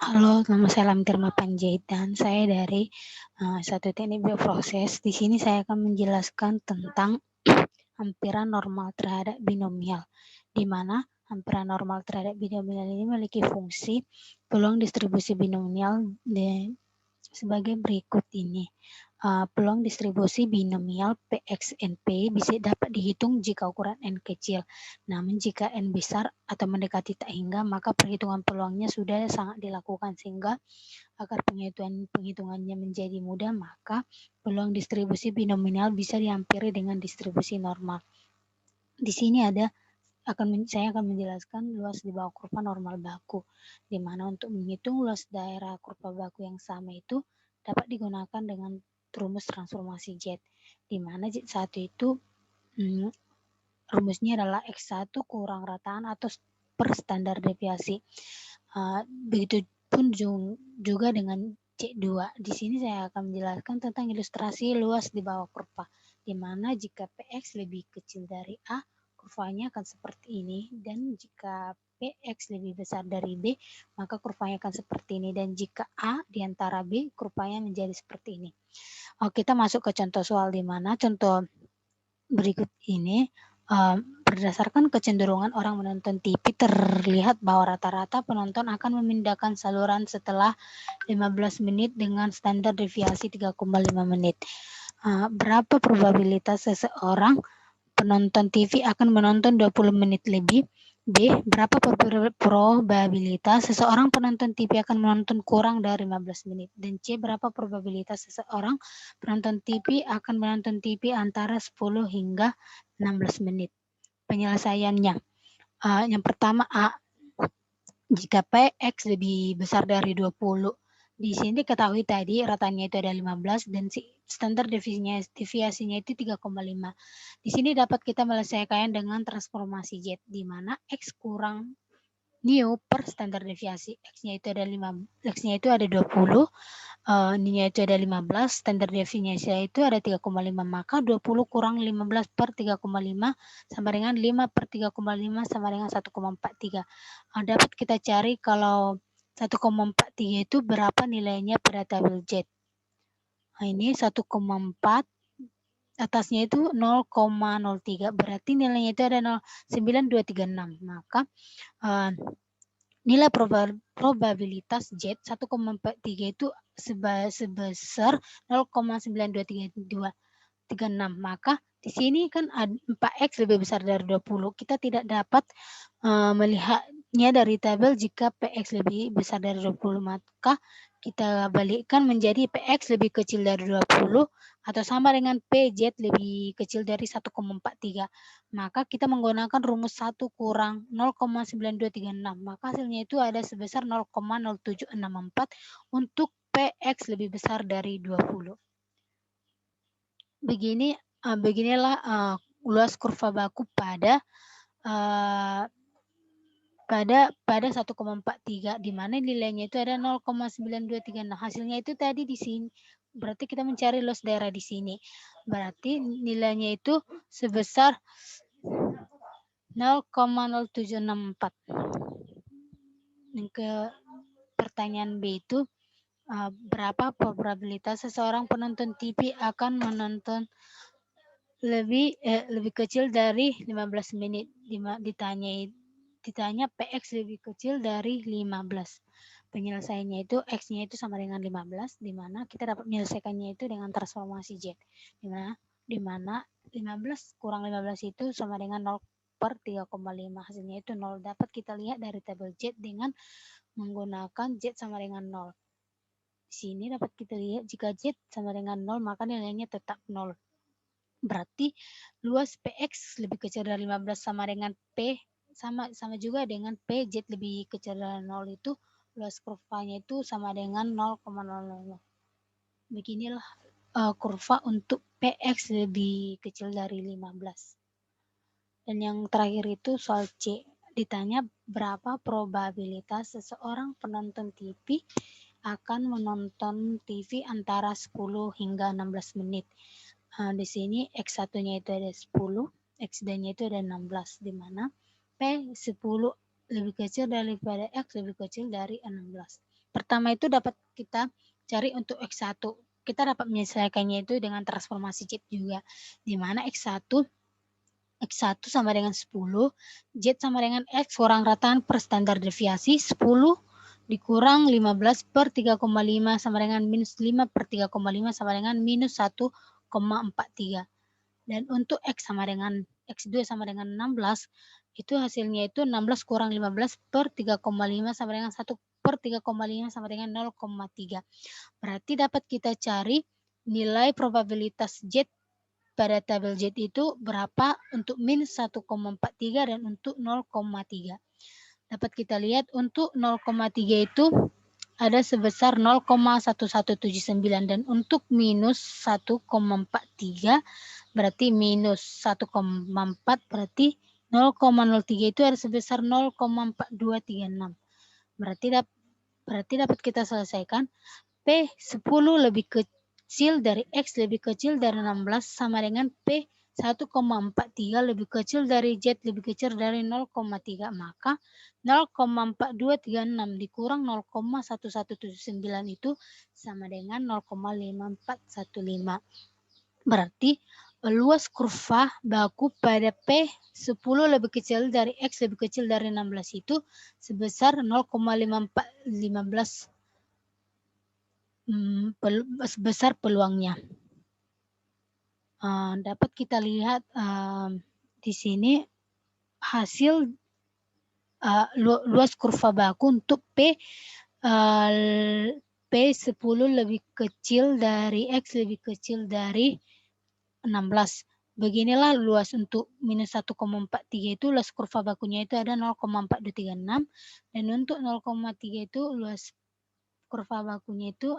Halo, nama saya Lamtirma Panjaitan. Saya dari Satu Teknik Bioproses. Di sini saya akan menjelaskan tentang hampiran normal terhadap binomial, di mana hampiran normal terhadap binomial ini memiliki fungsi peluang distribusi binomial sebagai berikut ini. Peluang distribusi binomial Px and P bisa dapat dihitung jika ukuran n kecil. Namun jika n besar atau mendekati tak hingga, maka perhitungan peluangnya sudah sangat dilakukan, sehingga agar penghitungannya menjadi mudah, maka peluang distribusi binomial bisa dihampiri dengan distribusi normal. Di sini saya akan menjelaskan luas di bawah kurva normal baku, di mana untuk menghitung luas daerah kurva baku yang sama itu dapat digunakan dengan rumus transformasi Z, di mana Z1 itu rumusnya adalah X1 kurang rataan atau per standar deviasi. Begitupun juga dengan C2. Di sini saya akan menjelaskan tentang ilustrasi luas di bawah kurva, di mana jika Px lebih kecil dari A, kurvanya akan seperti ini, dan jika Px lebih besar dari B, maka kurvanya akan seperti ini, dan jika A di antara B, kurvanya menjadi seperti ini. Kita masuk ke contoh soal, di mana contoh berikut ini berdasarkan kecenderungan orang menonton TV, terlihat bahwa rata-rata penonton akan memindahkan saluran setelah 15 menit dengan standar deviasi 3,5 menit. Berapa probabilitas seseorang penonton TV akan menonton 20 menit lebih? B. Berapa probabilitas seseorang penonton TV akan menonton kurang dari 15 menit? Dan C. Berapa probabilitas seseorang penonton TV akan menonton TV antara 10 hingga 16 menit? Penyelesaiannya. Yang pertama A. Jika Px lebih besar dari 20. Di sini diketahui tadi ratanya itu ada 15 dan standar deviasinya itu 3,5. Di sini dapat kita menyelesaikan dengan transformasi Z, di mana X kurang nu per standar deviasi. X-nya itu ada 20, N-nya itu ada 15, standar deviasinya itu ada 3,5, maka 20 kurang 15 per 3,5 sama dengan 5 per 3,5 sama dengan 1,43. Dapat kita cari kalau 1,43 itu berapa nilainya pada tabel Z. Ini 1,4, atasnya itu 0,03, berarti nilainya itu ada 0,9236. Maka nilai probabilitas Z 1,43 itu sebesar 0,92336. Maka di sini kan 4X lebih besar dari 20. Kita tidak dapat melihatnya dari tabel jika PX lebih besar dari 20. Maka kita balikkan menjadi PX lebih kecil dari 20 atau sama dengan PZ lebih kecil dari 1,43. Maka kita menggunakan rumus 1 kurang 0,9236. Maka hasilnya itu ada sebesar 0,0764 untuk PX lebih besar dari 20. Beginilah luas kurva baku pada 1,43, di mana nilainya itu ada 0,9236. Hasilnya itu tadi di sini. Berarti kita mencari luas daerah di sini. Berarti nilainya itu sebesar 0,0764. Ke pertanyaan B itu, berapa probabilitas seseorang penonton TV akan menonton lebih kecil dari 15 menit? Ditanya PX lebih kecil dari 15. Penyelesaiannya itu X-nya itu sama dengan 15, di mana kita dapat menyelesaikannya itu dengan transformasi Z. Di mana 15 kurang 15 itu sama dengan 0 per 3,5. Hasilnya itu 0. Dapat kita lihat dari tabel Z dengan menggunakan Z sama dengan 0. Di sini dapat kita lihat jika Z sama dengan 0, maka nilainya tetap 0. Berarti luas PX lebih kecil dari 15 sama dengan P, sama juga dengan PZ lebih kecil dari 0 itu luas kurvanya itu sama dengan 0,000. Beginilah kurva untuk PX lebih kecil dari 15. Dan yang terakhir itu soal C. Ditanya berapa probabilitas seseorang penonton TV akan menonton TV antara 10 hingga 16 menit. Di sini X1-nya itu ada 10, X2-nya itu ada 16, di mana P10 lebih kecil daripada X lebih kecil dari 16. Pertama itu dapat kita cari untuk X1. Kita dapat menyelesaikannya itu dengan transformasi Z juga, di mana X1 sama dengan 10, Z sama dengan X kurang rataan per standar deviasi, 10 dikurang 15 per 3,5 sama dengan minus 5 per 3,5 sama dengan minus 1,43. Dan untuk X sama dengan X2 sama dengan 16, itu hasilnya itu 16 kurang 15 per 3,5 sama dengan 1 per 3,5 sama dengan 0,3. Berarti dapat kita cari nilai probabilitas Z pada tabel Z itu berapa untuk min 1,43 dan untuk 0,3. Dapat kita lihat untuk 0,3 itu ada sebesar 0,1179 dan untuk minus 1,43 berarti minus 1,4 berarti 0,03 itu ada sebesar 0,4236. Berarti dapat kita selesaikan P 10 lebih kecil dari X lebih kecil dari 16 sama dengan P 1,43 lebih kecil dari Z lebih kecil dari 0,3, maka 0,4236 dikurang 0,1179 itu sama dengan 0,5415. Berarti luas kurva baku pada P 10 lebih kecil dari X lebih kecil dari 16 itu sebesar 0,5415 besar peluangnya. Dapat kita lihat di sini hasil luas kurva baku untuk P 10 lebih kecil dari X lebih kecil dari 16. Beginilah luas untuk minus 1,43 itu luas kurva bakunya itu ada 0,4236 dan untuk 0,3 itu luas kurva bakunya itu